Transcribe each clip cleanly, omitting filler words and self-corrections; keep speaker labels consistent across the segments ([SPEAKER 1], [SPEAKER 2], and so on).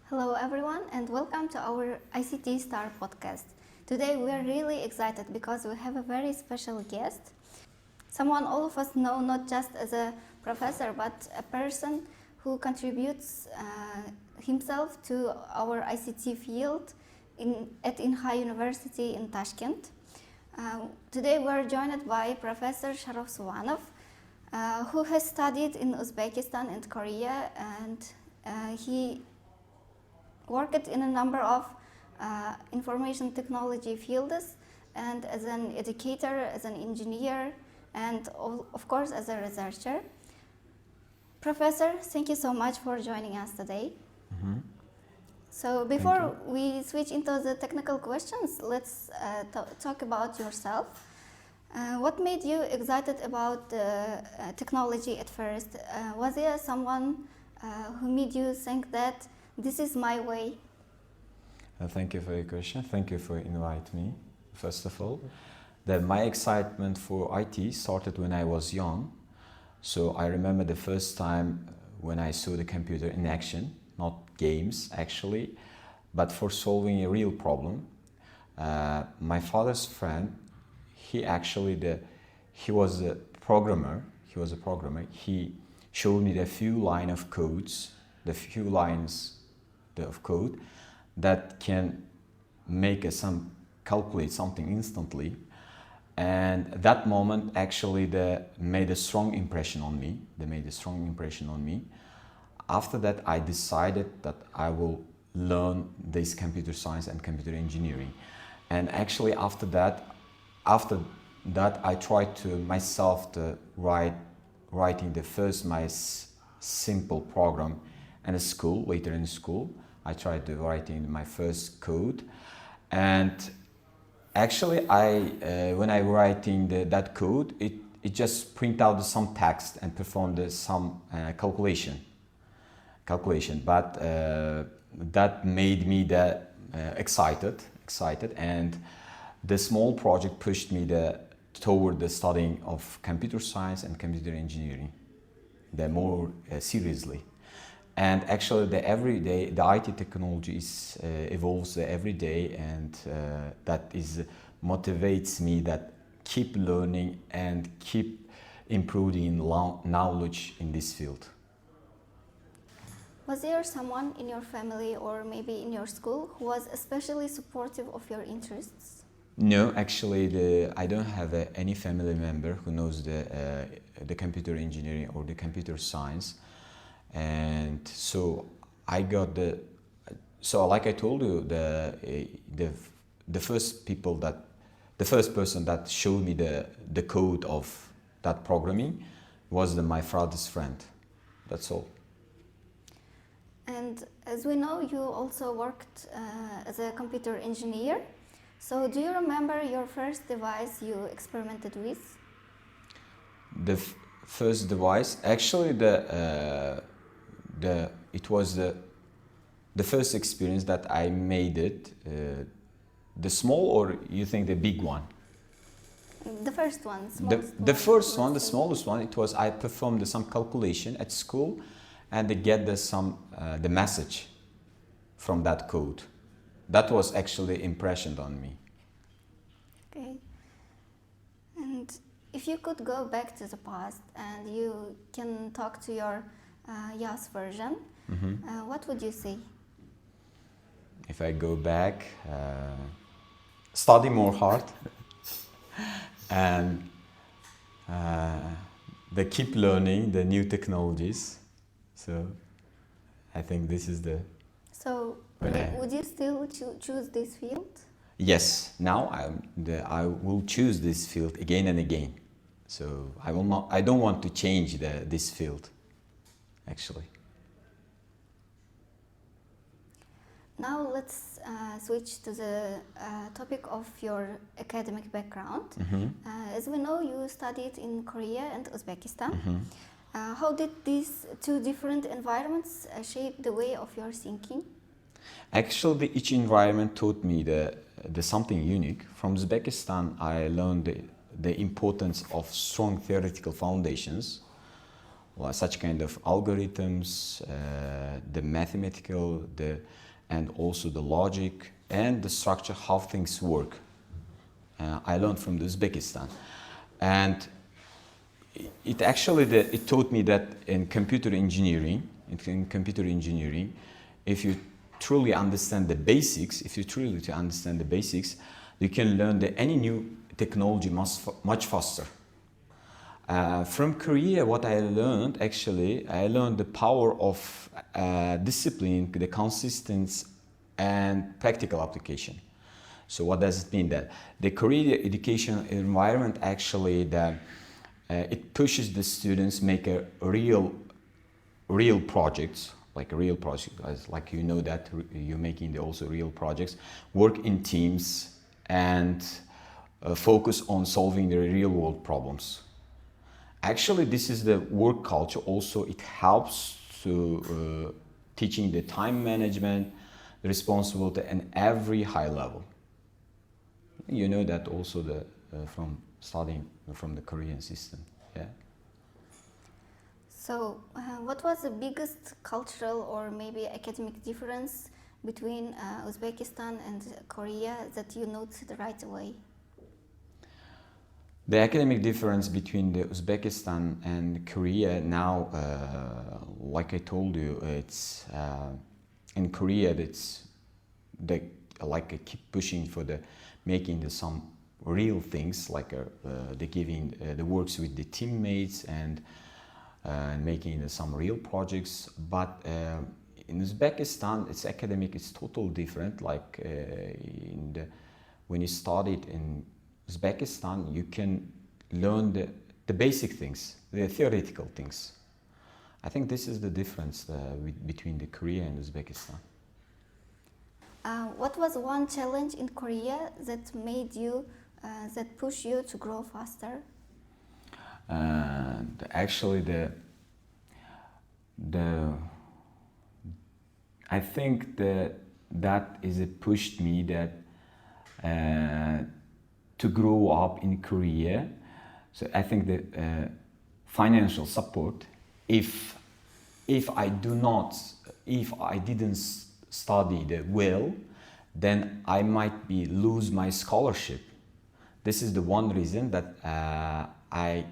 [SPEAKER 1] Hello everyone and welcome to our ICT Star podcast. Today we are really excited because we have a very special guest. Someone all of us know not just as a professor but a person who contributes himself to our ICT field at Inha University in Tashkent. Today we are joined by Professor Sharov Suvanov, who has studied in Uzbekistan and Korea, and he worked in a number of information technology fields, and as an educator, as an engineer, and of course as a researcher. Professor, thank you so much for joining us today.
[SPEAKER 2] Mm-hmm.
[SPEAKER 1] So before we switch into the technical questions, let's talk about yourself. What made you excited about technology at first? Was there someone who made you think that this is my way?
[SPEAKER 2] Thank you for your question. Thank you for inviting me, first of all. My excitement for IT started when I was young. So I remember the first time when I saw the computer in action, not games actually, but for solving a real problem. My father's friend, he was a programmer. He showed me the few lines of code that can make calculate something instantly, and that moment actually made a strong impression on me. After that, I decided that I will learn this computer science and computer engineering, and actually after that I tried to myself to writing the first simple program in school. Later in school, I tried to writing my first code, and actually when I writing that code, it just print out some text and performed some calculation. But that made me excited, and the small project pushed me toward the studying of computer science and computer engineering, more seriously. And actually, every day the IT technology evolves every day, and that motivates me that keep learning and keep improving knowledge in this field.
[SPEAKER 1] Was there someone in your family or maybe in your school who was especially supportive of your interests?
[SPEAKER 2] No, actually, I don't have any family member who knows the computer engineering or the computer science. And so I got like I told you, the first person that showed me the code of that programming was my father's friend. That's all.
[SPEAKER 1] And as we know, you also worked as a computer engineer. So do you remember your first device you experimented with?
[SPEAKER 2] The first device, actually, it was the first experience that I made it. The small, or you think the big one?
[SPEAKER 1] The first one.
[SPEAKER 2] The smallest one. It was I performed some calculation at school, and they get the message from that code. That was actually impressioned on me.
[SPEAKER 1] Okay. And if you could go back to the past and you can talk to your YAS version, what would you say?
[SPEAKER 2] If I go back, study more hard and keep learning the new technologies. So I think this is the...
[SPEAKER 1] So would you still choose this field?
[SPEAKER 2] Yes, now I will choose this field again and again. So I don't want to change this field, actually.
[SPEAKER 1] Now let's switch to the topic of your academic background. As we know, you studied in Korea and Uzbekistan. How did these two different environments shape the way of your thinking?
[SPEAKER 2] Actually, each environment taught me the something unique. From Uzbekistan, I learned the importance of strong theoretical foundations. such kind of algorithms, the mathematical, and also the logic and the structure, how things work. I learned from Uzbekistan, and it taught me that in computer engineering, if you truly understand the basics, you can learn any new technology much faster. From Korea, what I learned the power of discipline, the consistency, and practical application. So what does it mean? That the Korean education environment it pushes the students make a real projects, like a real project, like you know that you're making also real projects, work in teams, and focus on solving the real world problems. Actually, this is the work culture. Also, it helps to teaching the time management, the responsibility, and every high level. You know that also from studying from the Korean system. Yeah.
[SPEAKER 1] So, what was the biggest cultural or maybe academic difference between Uzbekistan and Korea that you noticed right away?
[SPEAKER 2] The academic difference between the Uzbekistan and Korea now, like I told you, it's in Korea. They keep pushing for making some real things, like they giving the works with the teammates and making some real projects. But in Uzbekistan, its academic is totally different. Like when you studied in Uzbekistan, you can learn the basic things, the theoretical things. I think this is the difference between the Korea and Uzbekistan.
[SPEAKER 1] What was one challenge in Korea that made you, that pushed you to grow faster?
[SPEAKER 2] I think that is it pushed me to grow up in Korea. So I think the financial support, if I didn't study well, then I might lose my scholarship. This is the one reason that I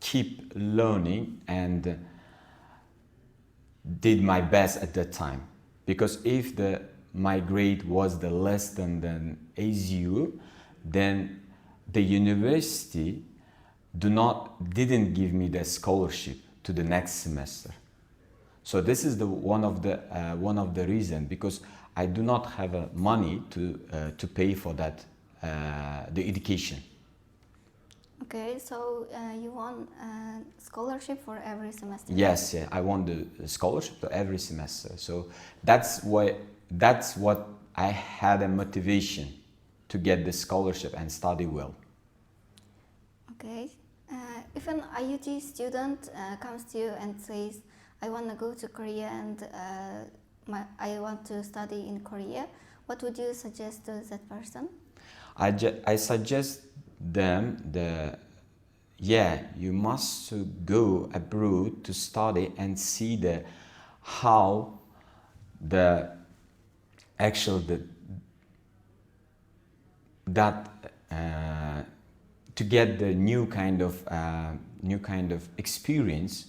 [SPEAKER 2] keep learning and did my best at that time. Because if my grade was less than ASU, then the university didn't give me the scholarship to the next semester. So this is one of the reasons, because I do not have money to pay for that the education.
[SPEAKER 1] Okay, so you won a scholarship for every semester?
[SPEAKER 2] Yes, yeah, I won the scholarship for every semester. So that's what I had a motivation to get the scholarship and study well.
[SPEAKER 1] Okay. If an IUT student comes to you and says, I want to go to Korea and I want to study in Korea, what would you suggest to that person?
[SPEAKER 2] I suggest them you must go abroad to study and see how to get the new kind of experience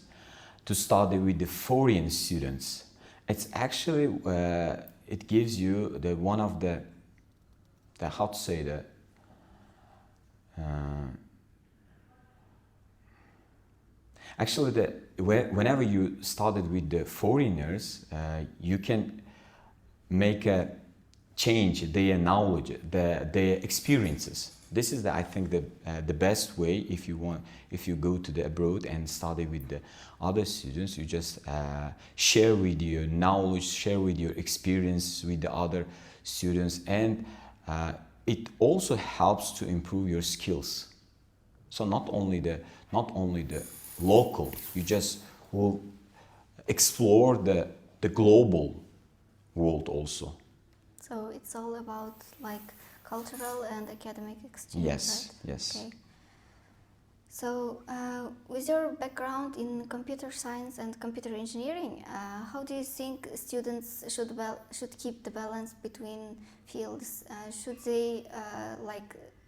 [SPEAKER 2] to study with the foreign students. It's actually it gives you one of the how to say that. Actually, whenever you started with the foreigners, you can make a change their knowledge, their experiences. This is, I think, the best way if you go to the abroad and study with the other students. You just share with your knowledge, share with your experience with the other students, and it also helps to improve your skills. So not only the local, you just will explore the global world also.
[SPEAKER 1] So it's all about like cultural and academic exchange,
[SPEAKER 2] Yes,
[SPEAKER 1] right?
[SPEAKER 2] yes.
[SPEAKER 1] Okay. So, with your background in computer science and computer engineering, how do you think students should keep the balance between fields? Should they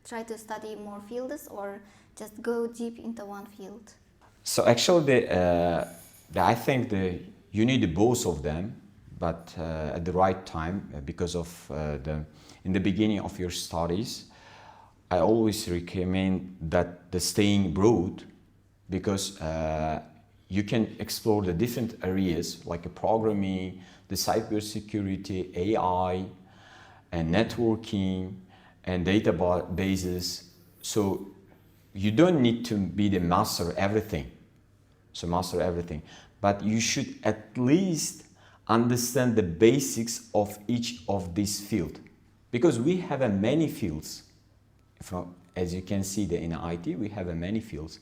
[SPEAKER 1] try to study more fields or just go deep into one field?
[SPEAKER 2] So actually, I think you need both of them, but at the right time, because of in the beginning of your studies, I always recommend that the staying broad, because you can explore the different areas like programming, the cybersecurity, AI, and networking, and databases. So you don't need to be the master of everything. So master everything, but you should at least understand the basics of each of these fields, because we have many fields. As you can see, in IT we have many fields.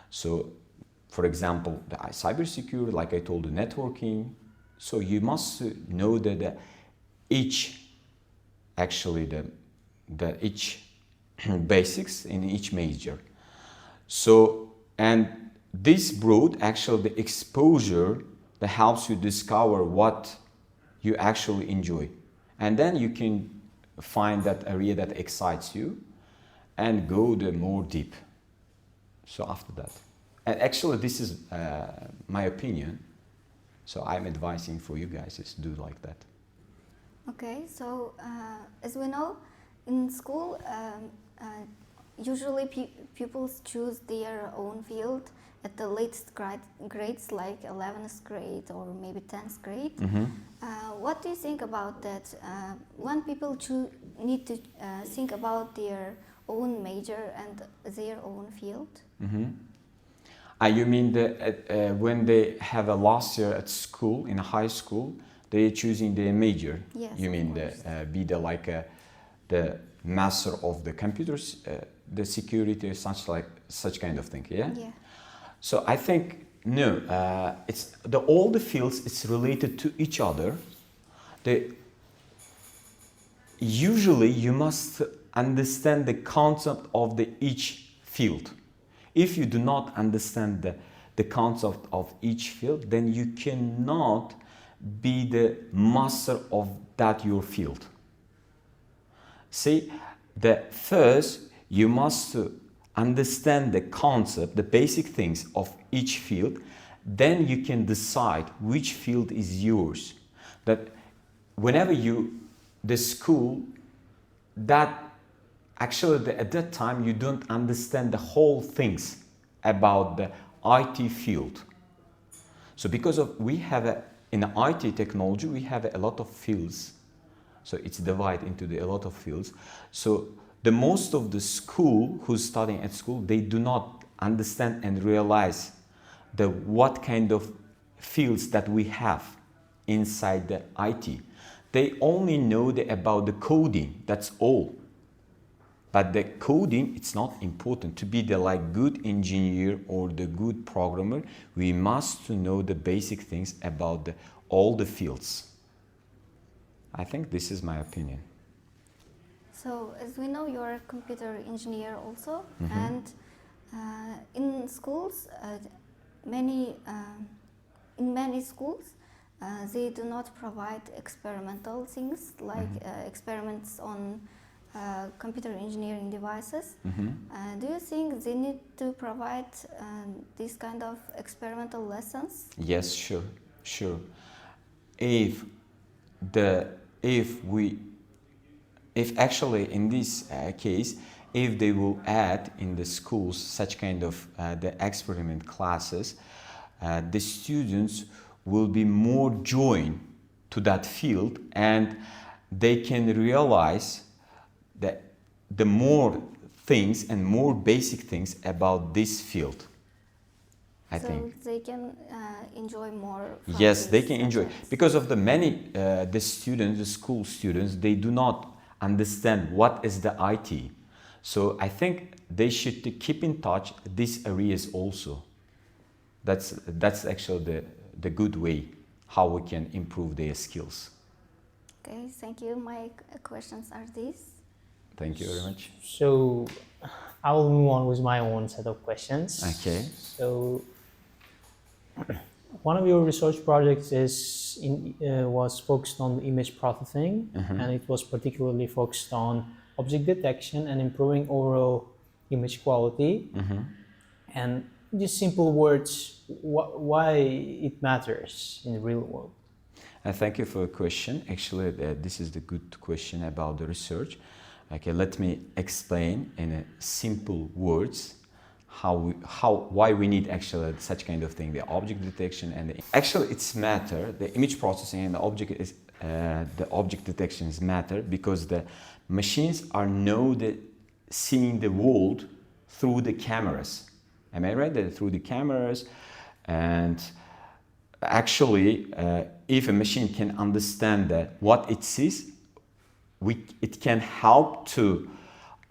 [SPEAKER 2] So, for example, the cybersecurity, like I told, the networking. So you must know that each, actually the each basics in each major. So, and this broad, actually the exposure that helps you discover what you actually enjoy, and then you can find that area that excites you and go the more deep. So after that, and actually this is my opinion, so I'm advising for you guys is do like that.
[SPEAKER 1] Okay, so as we know, in school, usually pupils choose their own field at the latest grades, like 11th grade or maybe 10th grade.
[SPEAKER 2] Mm-hmm.
[SPEAKER 1] What do you think about that? When people need to think about their own major and their own field?
[SPEAKER 2] Mm-hmm. You mean when they have a last year at school, in high school, they're choosing their major?
[SPEAKER 1] Yes.
[SPEAKER 2] You mean be the master of the computers, the security, such kind of thing, yeah?
[SPEAKER 1] Yeah.
[SPEAKER 2] So I think no, it's all the fields. It's related to each other. Usually you must understand the concept of each field. If you do not understand the concept of each field, then you cannot be the master of your field. See, first you must understand the concept, the basic things of each field, then you can decide which field is yours. That whenever the school, that actually at that time you don't understand the whole things about the IT field. So because we have in IT technology, we have a lot of fields. So it's divided into a lot of fields. So the most of the school who's studying at school, they do not understand and realize what kind of fields that we have inside the IT. They only know about the coding, that's all. But the coding, it's not important. To be the good engineer or the good programmer, we must know the basic things about all the fields. I think this is my opinion.
[SPEAKER 1] So, as we know, you're a computer engineer also,
[SPEAKER 2] Mm-hmm.
[SPEAKER 1] and in schools, in many schools, they do not provide experimental things like experiments on computer engineering devices.
[SPEAKER 2] Mm-hmm.
[SPEAKER 1] Do you think they need to provide these kind of experimental lessons?
[SPEAKER 2] Yes, sure. If actually in this case, if they will add in the schools such kind of the experiment classes, the students will be more joined to that field, and they can realize that the more things and more basic things about this field. I think.
[SPEAKER 1] So they can enjoy more.
[SPEAKER 2] Yes, they can enjoy
[SPEAKER 1] subjects.
[SPEAKER 2] because of the students, the school students, they do not understand what is the IT. So I think they should keep in touch these areas also. That's actually the good way how we can improve their skills.
[SPEAKER 1] Okay, thank you. My questions are these.
[SPEAKER 2] Thank you very much.
[SPEAKER 3] So I will move on with my own set of questions.
[SPEAKER 2] Okay.
[SPEAKER 3] So one of your research projects was focused on image processing, and it was particularly focused on object detection and improving overall image quality. And just simple words, why it matters in the real world.
[SPEAKER 2] Thank you for the question. Actually, this is the good question about the research. Okay, let me explain in a simple words why we need actually such kind of thing, the object detection and actually it's matter. The image processing and the object detection is matter because the machines are seeing the world through the cameras. Am I right? Through the cameras, and actually, if a machine can understand what it sees, it can help to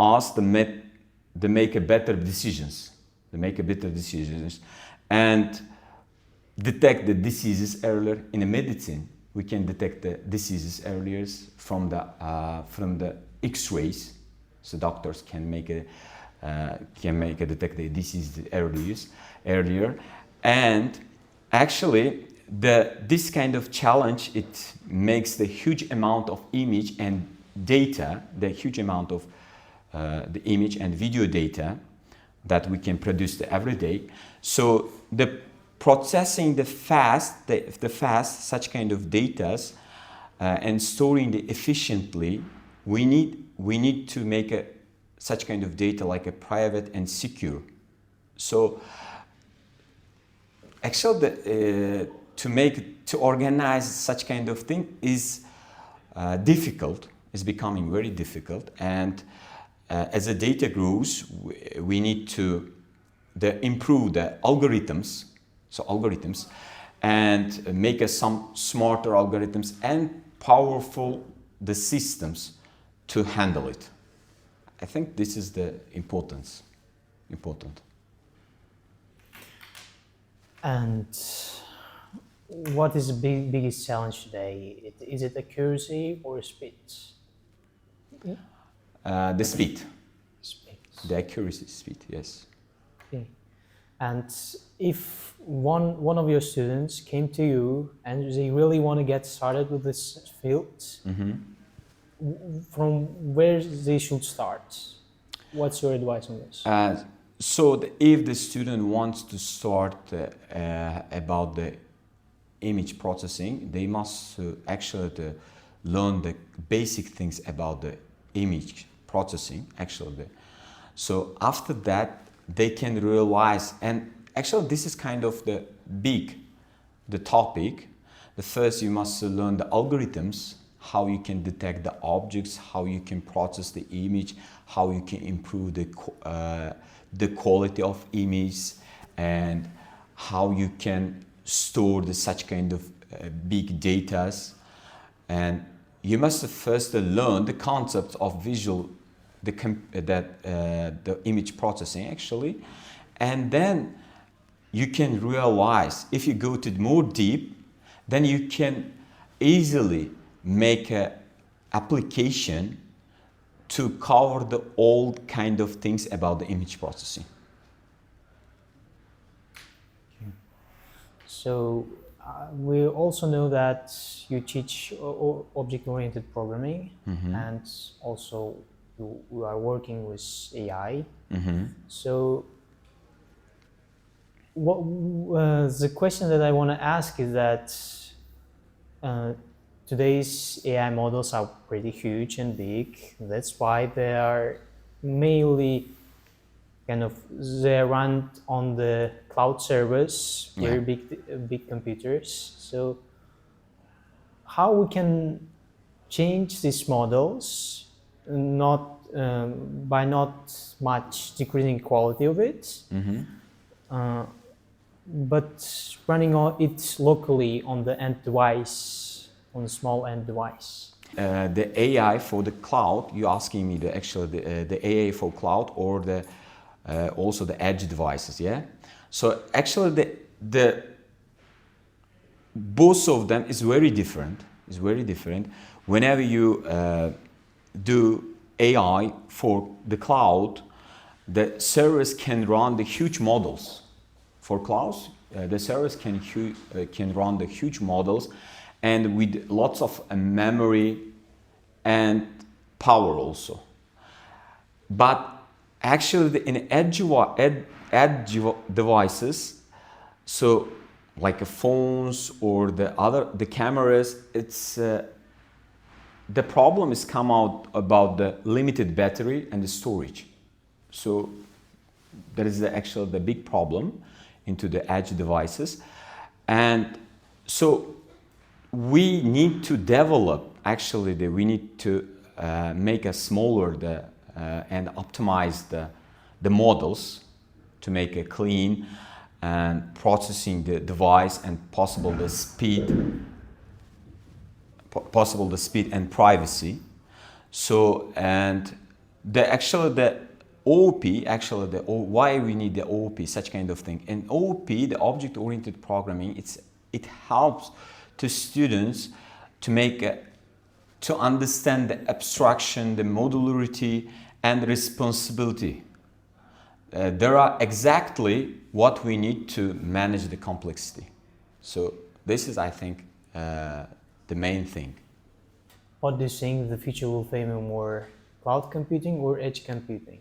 [SPEAKER 2] us to make a better decisions, and detect the diseases earlier. In a medicine, we can detect the diseases earlier from the X-rays, so doctors can detect the disease earlier, and actually this kind of challenge, it makes the huge amount of image and data, the huge amount of the image and video data that we can produce every day. So the processing the fast such kind of data and storing it efficiently, we need to make such kind of data like a private and secure. So actually to organize such kind of thing is difficult, is becoming very difficult, and as the data grows, we need to improve the algorithms, and make some smarter algorithms and powerful the systems to handle it. I think this is the important.
[SPEAKER 3] And what is the biggest challenge today? Is it accuracy or speed?
[SPEAKER 2] The speed.
[SPEAKER 3] Speed.
[SPEAKER 2] The accuracy, speed, yes.
[SPEAKER 3] Okay. And if one of your students came to you and they really want to get started with this field, from where they should start? What's your advice on this?
[SPEAKER 2] If the student wants to start about the image processing, they must actually learn the basic things about the image processing, actually. So after that, they can realize, and actually this is kind of the topic. The first, you must learn the algorithms, how you can detect the objects, how you can process the image, how you can improve the quality of image, and how you can store such kind of big data. And you must first learn the concept of the image processing, actually, and then you can realize, if you go to more deep, then you can easily make an application to cover the all kind of things about the image processing.
[SPEAKER 3] So we also know that you teach object-oriented programming, and also you are working with AI. So the question that I want to ask is that today's AI models are pretty huge and big. That's why they are mainly they run on the cloud servers, very big computers. So how we can change these models, by not much decreasing quality of it, but running it locally on the end device, on the small end device.
[SPEAKER 2] The AI for the cloud, you're asking me the AI for cloud or also the edge devices, yeah? So actually both of them is very different. Whenever you do AI for the cloud, the servers can run the huge models. For clouds, the servers can run the huge models, and with lots of memory and power also. But actually, in edge devices, so like phones or the cameras, it's the problem is come out about the limited battery and the storage. So that is actually the big problem into the edge devices. And so we need to develop, actually we need to make a smaller and optimize the models to make a clean and processing the device and possible the speed and privacy. So, and the OOP, why we need the OOP, such kind of thing. And OOP, the object-oriented programming, it helps to students to understand the abstraction, the modularity, and responsibility. There are exactly what we need to manage the complexity. So this is, I think, the main thing.
[SPEAKER 3] What do you think the future will favor more, cloud computing or edge computing?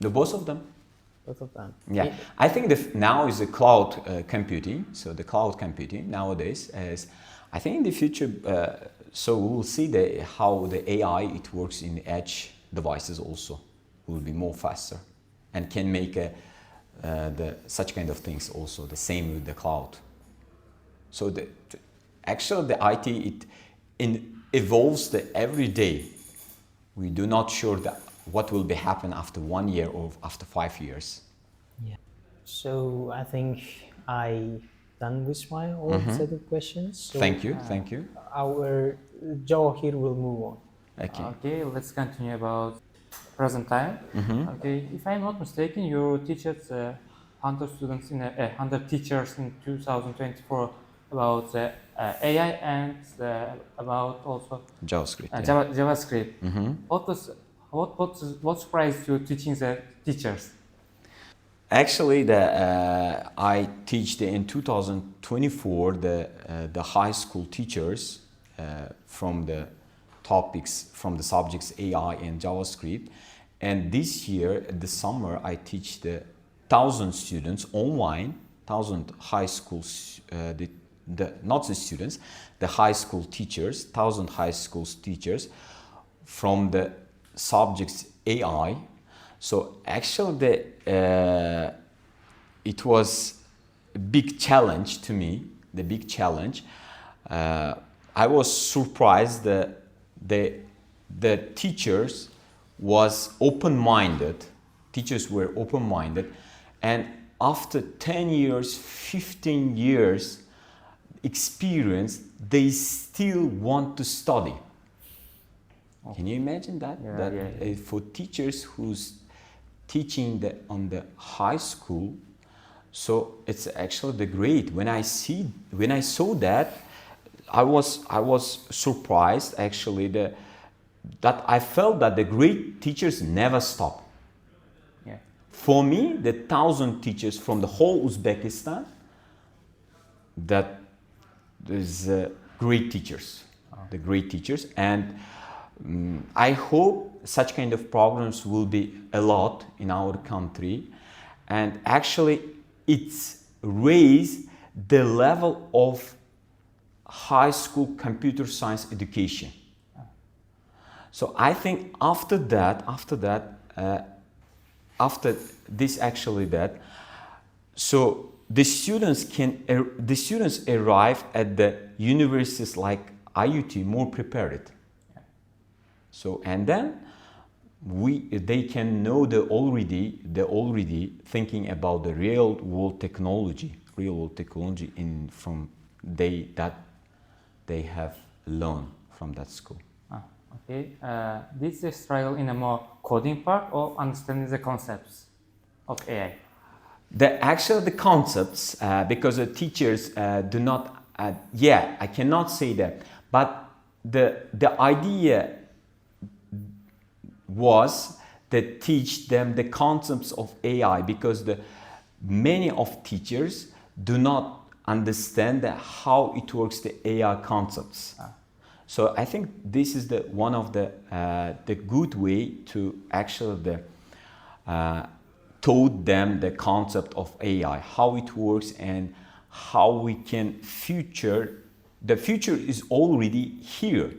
[SPEAKER 2] Both of them.
[SPEAKER 3] Both of them.
[SPEAKER 2] Yeah, I think now is the cloud computing. So the cloud computing nowadays is, I think in the future, so we will see how the AI it works in edge devices also will be more faster and can make such kind of things also the same with the cloud. So actually the IT evolves every day. We do not sure that what will be happen after 1 year or after 5 years.
[SPEAKER 3] Yeah. So I think I done with my old set of questions. So,
[SPEAKER 2] thank you.
[SPEAKER 3] Our Joe here will move on.
[SPEAKER 4] Okay, let's continue about present time. Okay, if I'm not mistaken, you teach 100 students 100 teachers in 2024 about AI and about also
[SPEAKER 2] JavaScript.
[SPEAKER 4] JavaScript. What surprised you teaching the teachers?
[SPEAKER 2] Actually, I teach in 2024 the high school teachers from the topics, from the subjects AI and JavaScript. And this year, the summer, I teach the 1,000 students online, 1,000 high school, not the students, the high school teachers, 1,000 high school teachers from the subjects AI. So actually, it was a big challenge to me. The big challenge. I was surprised that the teachers was open-minded. Teachers were open-minded, and after 10 years, 15 years experience, they still want to study. Can you imagine that? For teachers who's teaching on the high school, so it's actually the great. When I saw that, I was surprised actually that I felt that the great teachers never stop.
[SPEAKER 4] Yeah.
[SPEAKER 2] For me, the 1,000 teachers from the whole Uzbekistan, that is great teachers, the great teachers, and I hope such kind of programs will be a lot in our country, and actually it's raised the level of high school computer science education. So I think after this, so the students arrive at the universities like IUT more prepared. So and then they can know already thinking about the real world technology that they have learned from that school.
[SPEAKER 4] Okay, this is a struggle in a more coding part or understanding the concepts of AI?
[SPEAKER 2] The concepts, because the teachers do not, I cannot say that, but the idea was that teach them the concepts of AI, because many of teachers do not understand how it works, the AI concepts. So I think this is one of the good way to actually taught them the concept of AI, how it works, and how we can the future is already here.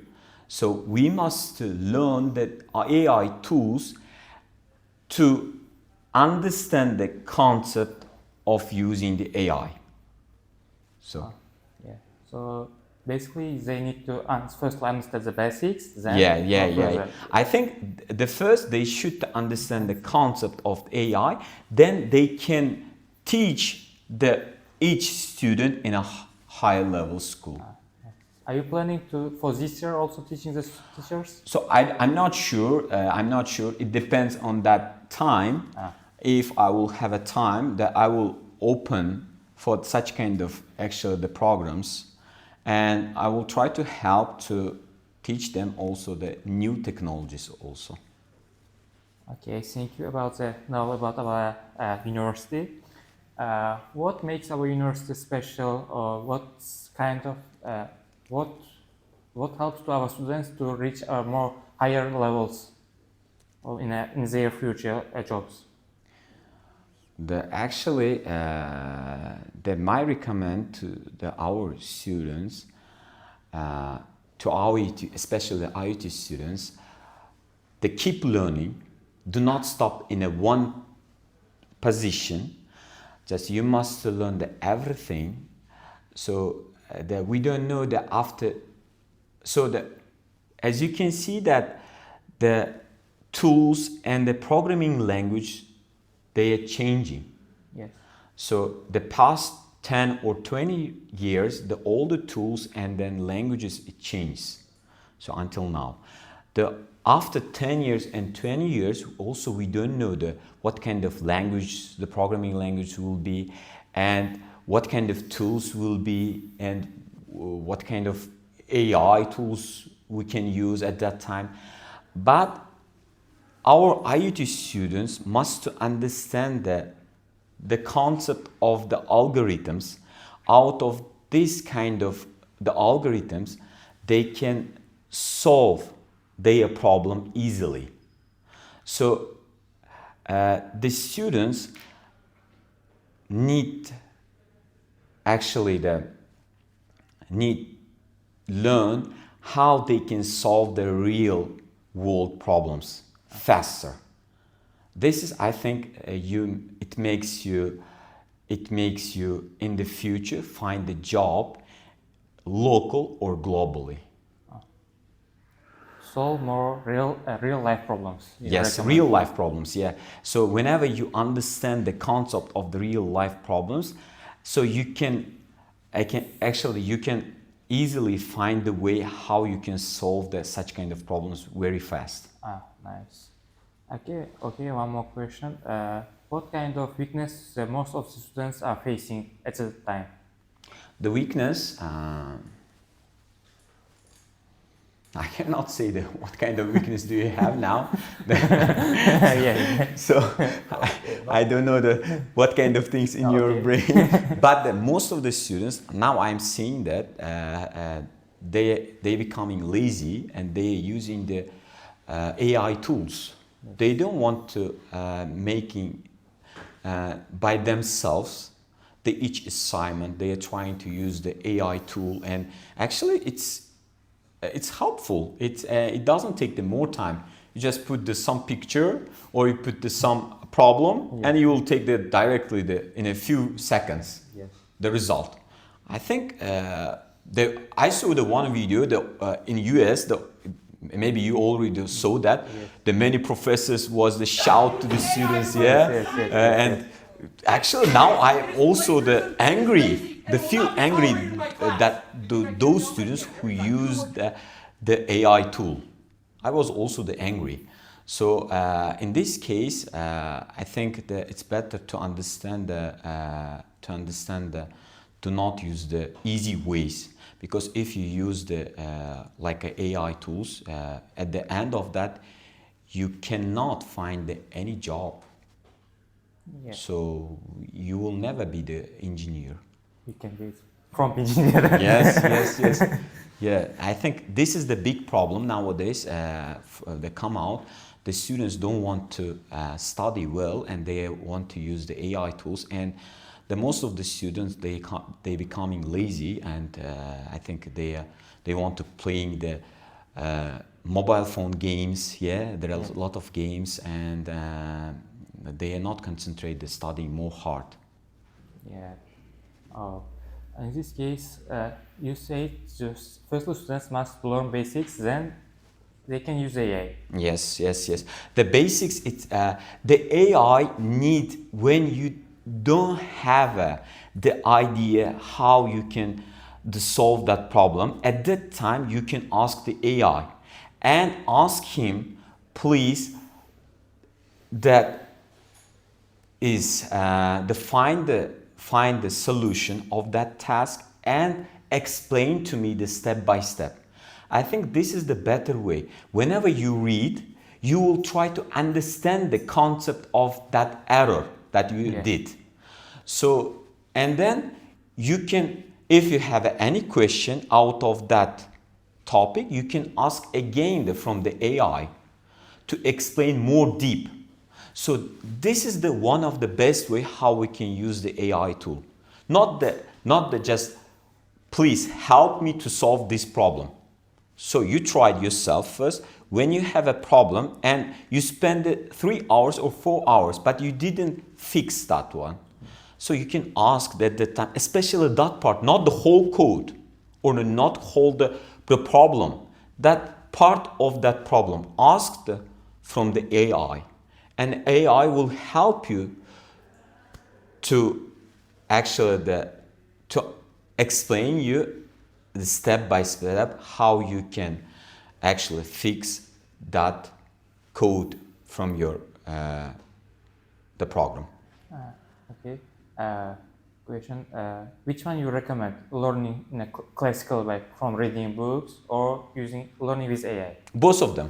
[SPEAKER 2] So we must learn the AI tools to understand the concept of using the AI. So
[SPEAKER 4] yeah. So basically, they need to first understand the basics. Then
[SPEAKER 2] yeah. I think the first they should understand the concept of AI. Then they can teach each student in a higher level school.
[SPEAKER 4] Are you planning to for this year also teaching the teachers?
[SPEAKER 2] So I'm not sure. It depends on that time. If I will have a time that I will open for such kind of actually the programs, and I will try to help to teach them also the new technologies also.
[SPEAKER 4] Okay, thank you about about our university. What makes our university special, or what kind of what helps to our students to reach more higher levels in their future jobs?
[SPEAKER 2] My recommend to our students, to IUT, especially the IUT students, they keep learning. Do not stop in a one position. Just you must learn everything. So that we don't know that after. So that as you can see that the tools and the programming language, they are changing.
[SPEAKER 4] Yes.
[SPEAKER 2] So the past 10 or 20 years, all the tools and then languages, it changes. So until now, after 10 years and 20 years, also we don't know what kind of language the programming language will be, and what kind of tools will be, and what kind of AI tools we can use at that time. But our IUT students must understand the concept of the algorithms. Out of this kind of the algorithms, they can solve their problem easily. So the students need learn how they can solve the real world problems faster. This is, I think, it makes you in the future find a job local or globally.
[SPEAKER 4] Solve more real life problems.
[SPEAKER 2] Yes, real life problems. Yeah. So whenever you understand the concept of the real life problems, so you can easily find the way how you can solve such kind of problems very fast.
[SPEAKER 4] Nice. Okay. One more question. What kind of weakness most of the students are facing at the time?
[SPEAKER 2] The weakness, I cannot say what kind of weakness do you have now.
[SPEAKER 4] Yeah.
[SPEAKER 2] So I don't know what kind of things in your brain. But most of the students now, I'm seeing that they becoming lazy, and they are using the AI tools. They don't want to making by themselves each assignment. They are trying to use the AI tool, and actually it's helpful. It doesn't take them more time. You just put some picture, or you put some problem, and you will take directly in a few seconds the result. I think I saw the one video in US. Maybe you already saw that the many professors was the shout to the students, and actually now I also feel angry that those students who use the AI tool. I was also angry. So in this case, I think that it's better to understand do not use the easy ways, because if you use the like AI tools, at the end of that, you cannot find any job.
[SPEAKER 4] Yeah.
[SPEAKER 2] So you will never be the engineer.
[SPEAKER 4] You can be prompt engineer.
[SPEAKER 2] Yes. Yeah, I think this is the big problem nowadays. They come out, the students don't want to study well, and they want to use the AI tools. And most of the students, they becoming lazy, and I think they want to playing the mobile phone games. Yeah, there are a lot of games, and they are not concentrated studying more hard.
[SPEAKER 4] Yeah. Oh, in this case, you say just first students must learn basics, then they can use AI.
[SPEAKER 2] Yes. The basics, it's the AI need when you don't have the idea how you can solve that problem. At that time, you can ask the AI and ask him, please, that is find the solution of that task and explain to me the step by step. I think this is the better way. Whenever you read, you will try to understand the concept of that error that you did. So, and then you can, if you have any question out of that topic, you can ask again from the AI to explain more deep. So this is the one of the best way how we can use the AI tool. Not the just, please help me to solve this problem. So you tried yourself first. When you have a problem and you spend 3 hours or 4 hours, but you didn't fix that one. So you can ask that the time, especially that part, not the whole code, or not whole the problem. That part of that problem, ask from the AI. And AI will help you to actually to explain you the step by step how you can actually fix that code from your the program.
[SPEAKER 4] Okay. Question: which one you recommend? Learning in a classical way, from reading books, or learning with AI?
[SPEAKER 2] Both of them.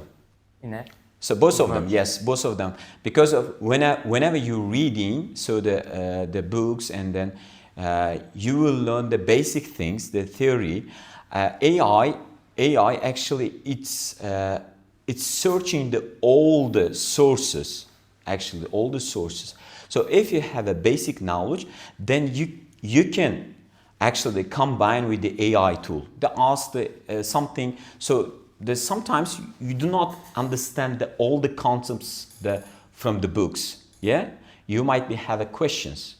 [SPEAKER 2] So both of them, yes, both of them. Because of whenever you're reading, so the books, and then you will learn the basic things, the theory. AI actually it's searching all the sources, actually all the sources. So if you have a basic knowledge, then you can actually combine with the AI tool. They ask something. So sometimes you do not understand all the concepts from the books. Yeah, you might have questions.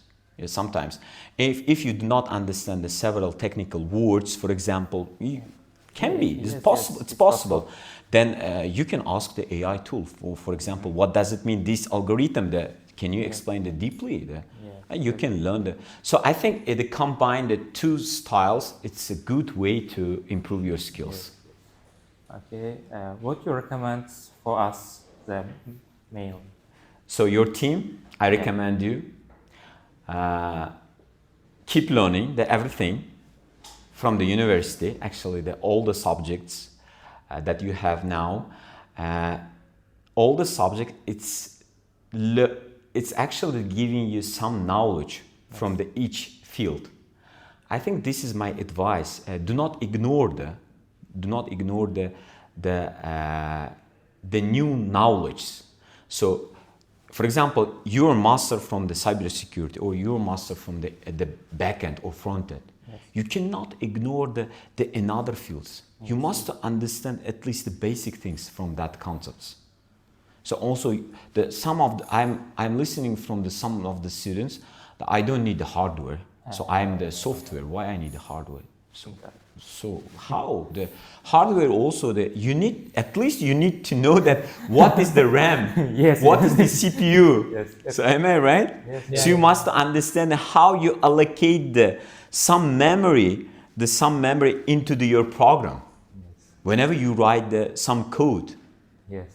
[SPEAKER 2] Sometimes, if you do not understand the several technical words, for example, it's possible. It's possible. Then you can ask the AI tool. For example, what does it mean? This algorithm. Can you explain it deeply? You can learn So I think it combine the two styles. It's a good way to improve your skills.
[SPEAKER 4] Okay, what you recommend for us, the male?
[SPEAKER 2] So your team, I recommend you keep learning everything from the university. Actually, all the subjects that you have now, all the subject, it's actually giving you some knowledge from each field. I think this is my advice. Do not ignore the new knowledge. So, for example, you're a master from the cybersecurity, or you're a master from the backend or frontend. Yes. You cannot ignore the in other fields. Yes. You must understand at least the basic things from that concepts. So also, I'm listening from some of the students that I don't need the hardware. So I am the software. Why I need the hardware? So how the hardware also you need to know that what is the RAM, what is the CPU. Yes. So am I right? Yes. So you must understand how you allocate some memory into your program. Yes. Whenever you write some code.
[SPEAKER 4] Yes.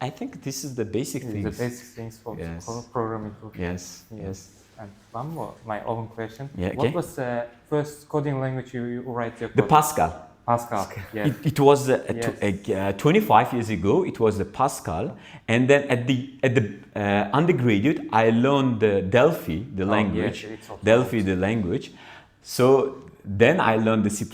[SPEAKER 2] I think this is the basic things.
[SPEAKER 4] The basic things for programming.
[SPEAKER 2] Yes.
[SPEAKER 4] And one more, my own question.
[SPEAKER 2] Yeah, okay.
[SPEAKER 4] What was the first coding language you write your code?
[SPEAKER 2] The Pascal.
[SPEAKER 4] Pascal. Yeah.
[SPEAKER 2] It was
[SPEAKER 4] Yes.
[SPEAKER 2] 25 years ago. It was the Pascal, and then at the undergraduate, I learned the Delphi, the language.
[SPEAKER 4] yes, it's also
[SPEAKER 2] Delphi,
[SPEAKER 4] old.
[SPEAKER 2] the language. So then I learned the C++.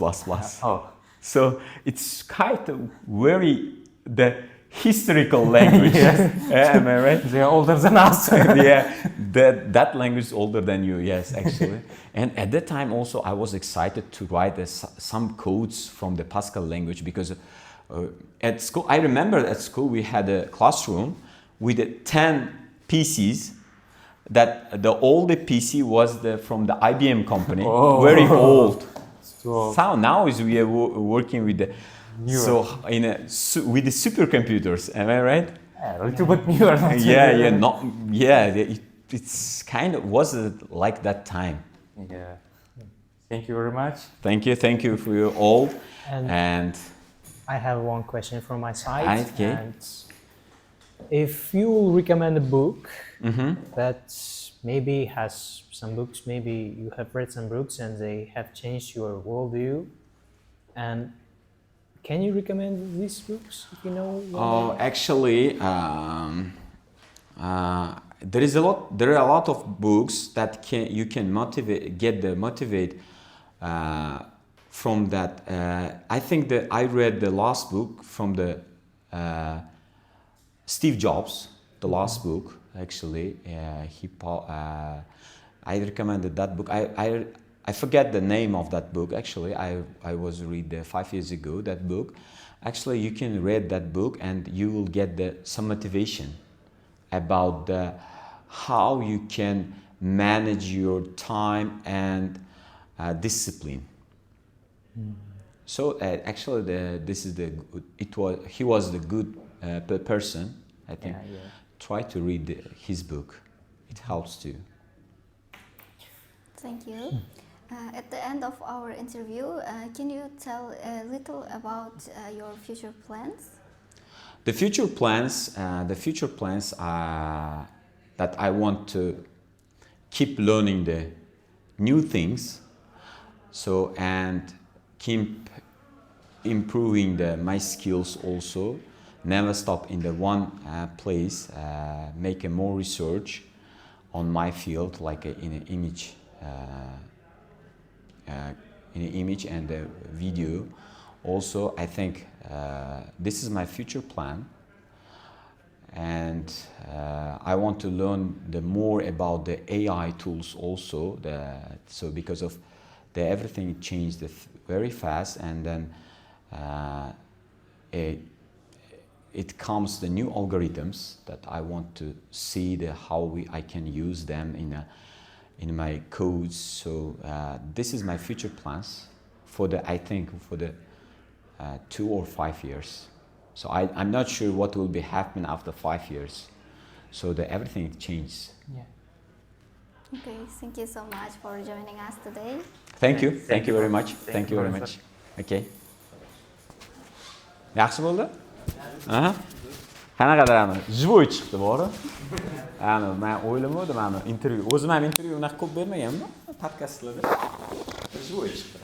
[SPEAKER 4] Oh,
[SPEAKER 2] So it's quite a very the historical language. Am I right?
[SPEAKER 4] they are older than us.
[SPEAKER 2] Yeah, that language is older than you. Yes, actually. And at that time also I was excited to write some codes from the Pascal language because at school, I remember at school we had a classroom with 10 PCs. That the older PC was from the IBM company,
[SPEAKER 4] Oh.
[SPEAKER 2] very old.
[SPEAKER 4] So
[SPEAKER 2] So now is we are working with the
[SPEAKER 4] Newer.
[SPEAKER 2] with the supercomputers. Am I right?
[SPEAKER 4] a little bit newer.
[SPEAKER 2] It's kind of was like that time.
[SPEAKER 4] Yeah. Thank you very much.
[SPEAKER 2] Thank you for you all.
[SPEAKER 3] And
[SPEAKER 2] And
[SPEAKER 3] I have one question from my side.
[SPEAKER 2] Okay.
[SPEAKER 3] And if you will recommend a book that maybe has some books, maybe you have read some books and they have changed your worldview, and can you recommend these books if you know?
[SPEAKER 2] actually, there are a lot of books that you can motivate from that. I think that I read the last book from the Steve Jobs, the last book. Actually, I recommended that book. I forget the name of that book. Actually, I was read 5 years ago that book. Actually, you can read that book and you will get some motivation about how you can manage your time and discipline. So actually, he was the good person. I think.
[SPEAKER 3] Yeah.
[SPEAKER 2] Try to read his book. It helps too.
[SPEAKER 1] Thank you. At the end of our interview, can you tell a little about your future plans?
[SPEAKER 2] The future plans are that I want to keep learning the new things, so and keep improving my skills also. Never stop in the one place. Make a more research on my field, like in an image and a video. Also, I think this is my future plan, and I want to learn more about the AI tools also. So because of everything changed very fast, and then it comes the new algorithms that I want to see how I can use them in my codes. So this is my future plans for the 2 or 5 years. So I'm not sure what will be happening after 5 years. So everything changes.
[SPEAKER 4] Yeah.
[SPEAKER 1] Okay, thank you so much for joining us today.
[SPEAKER 2] Thank you very much. Thank you very
[SPEAKER 4] Professor.
[SPEAKER 2] much. Okay. Yaxshi bo'ldi? Aha. Qanaqadir живой chiqdi bori. Men o'ylamadim intervyu. O'zim ham intervyu unaqa ko'p bermaganman, podkastlarda. Живой chiqdi.